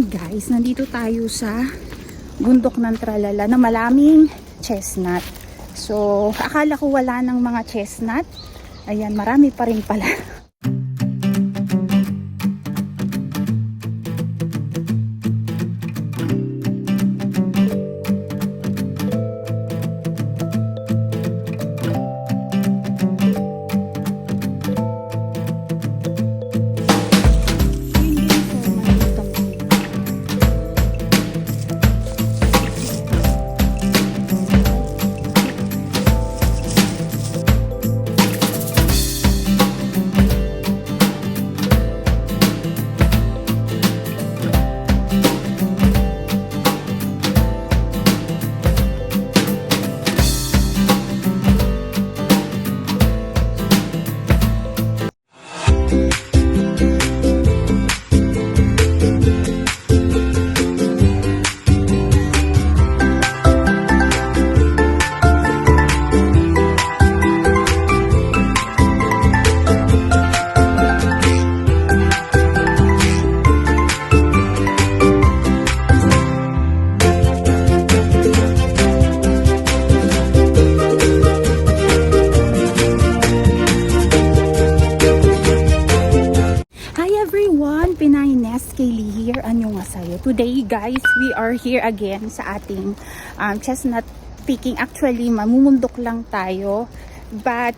Guys, nandito tayo sa bundok ng Tralala na maraming chestnut. So, akala ko wala ng mga chestnut. Ayan, marami pa rin pala. Today guys, we are here again sa ating chestnut picking. Actually, mamumundok lang tayo, but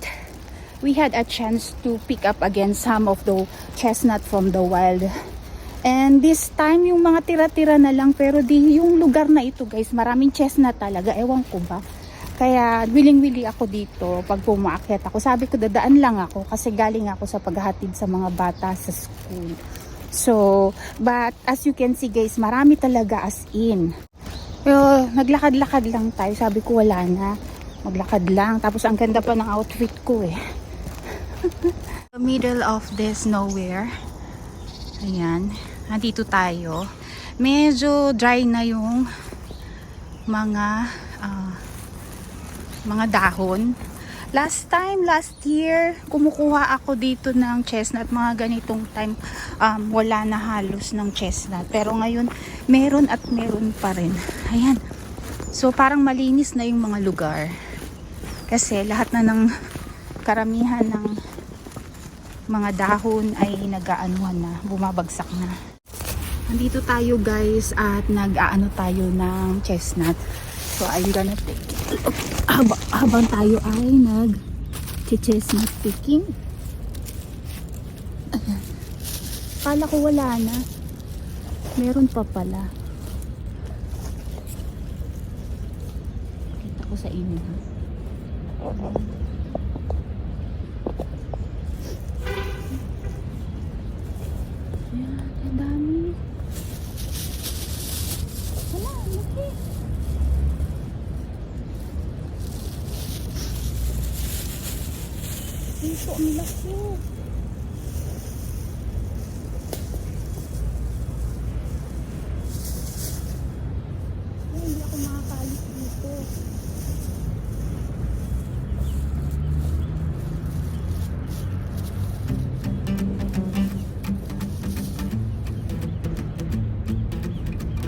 we had a chance to pick up again some of the chestnut from the wild. And this time, yung mga tira-tira na lang, pero yung lugar na ito guys, maraming chestnut talaga, ewan ko ba. Kaya willing-willy ako dito pag pumaakyat ako. Sabi ko dadaan lang ako kasi galing ako sa paghahatid sa mga bata sa school. So, but as you can see guys, marami talaga as in. Pero naglakad-lakad lang tayo. Sabi ko wala na. Maglakad lang. Tapos ang ganda pa ng outfit ko eh. The middle of this nowhere. Ayan. Nandito tayo. Medyo dry na yung mga dahon. Last year, kumukuha ako dito ng chestnut. Mga ganitong time, wala na halos ng chestnut. Pero ngayon, meron at meron pa rin. Ayan. So, parang malinis na yung mga lugar. Kasi lahat na ng karamihan ng mga dahon ay nag-aanuhan na, bumabagsak na. Nandito tayo guys at nag-aano tayo ng chestnut. So, I'm gonna take it. Habang tayo ay nag-chestnut picking. Ayan. Kala ko wala na. Meron pa pala. Kita ko sa inyo. Ayan, ang dami. Wala, laki. Ito ang laki. Ay, hindi ako makakalis dito.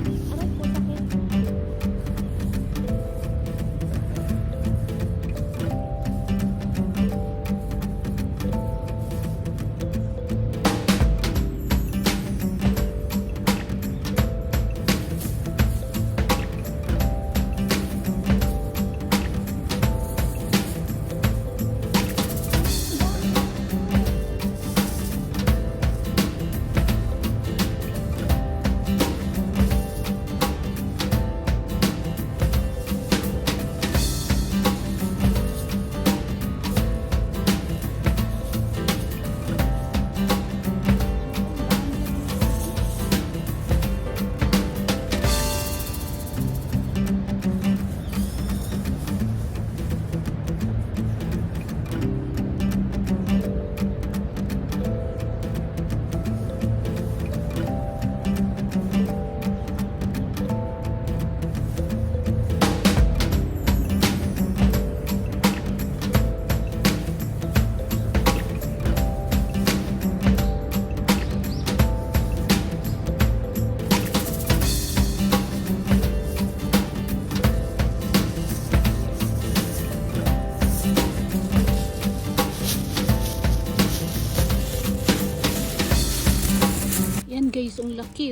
Aray po, sakit.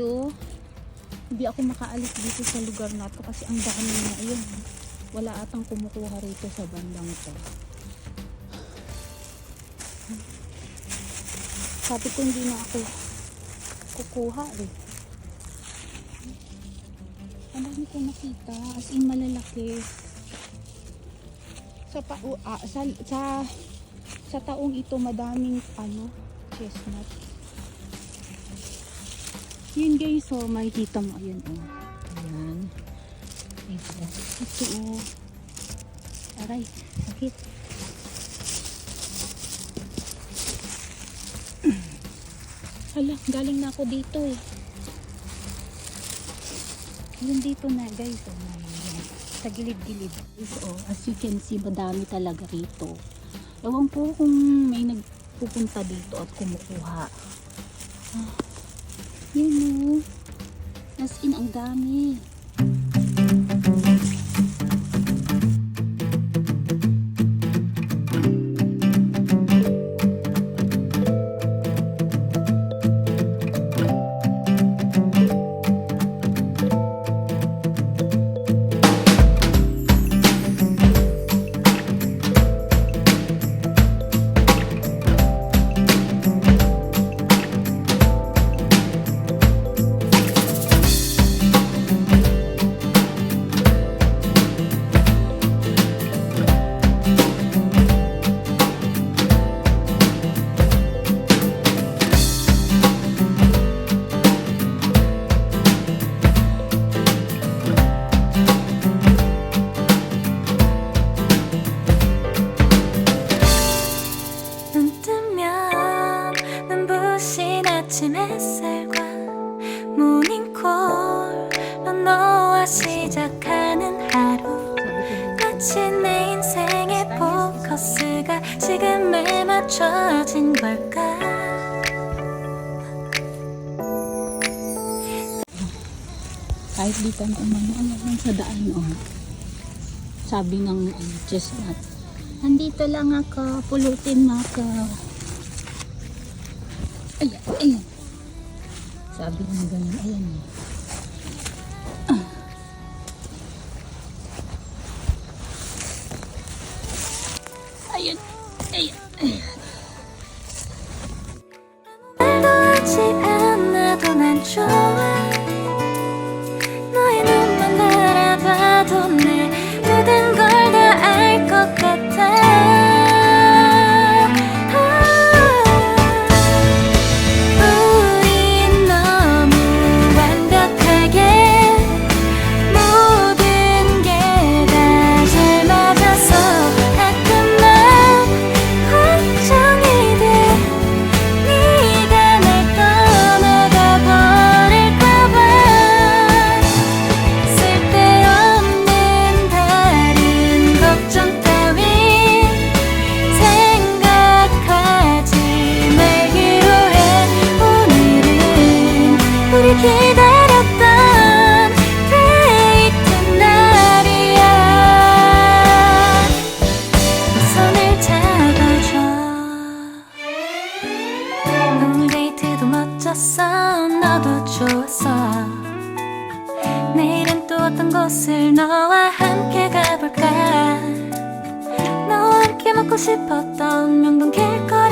tayo. Hindi ako makaalis dito sa lugar na to kasi ang dami na. Ayun, wala atang kumukuha rito sa bandang to. Sabi ko hindi na ako kukuha eh. Ang dami ko nakita, as in malalaki. Sa taong ito madaming chestnut. Yun guys, so makikita mo, ayun oh. Ayan. Ito oh. Aray, sakit. Hala, galing na ako dito eh. Yun dito na guys, oh, sa gilid-gilid. So, as you can see, madami talaga rito. Ewan ko kung may nagpupunta dito at kumukuha. Yun oh. As in, ang dami. 아침 햇살과 모닝콜로 너와 시작하는 하루 마치 내 인생의 포커스가 지금에 맞춰진 걸까. Kahit di ka umano sa daan sabi ng chestnut, nandito lang ako, pulutin mo ako. Ayan, ayan. Sabi ng ganun, ayan. Ayan, ayan, ayan. 말도 하지 않아도 난 좋아. 너의 눈만 바라봐도 내 모든 걸 다 알 것 같아. 기다렸던 데이트 날이야. 손을 잡아줘. 오늘 데이트도 멋졌어. 너도 좋았어. 내일은 또 어떤 곳을 너와 함께 가볼까. 너와 함께 먹고 싶었던 명동 길거리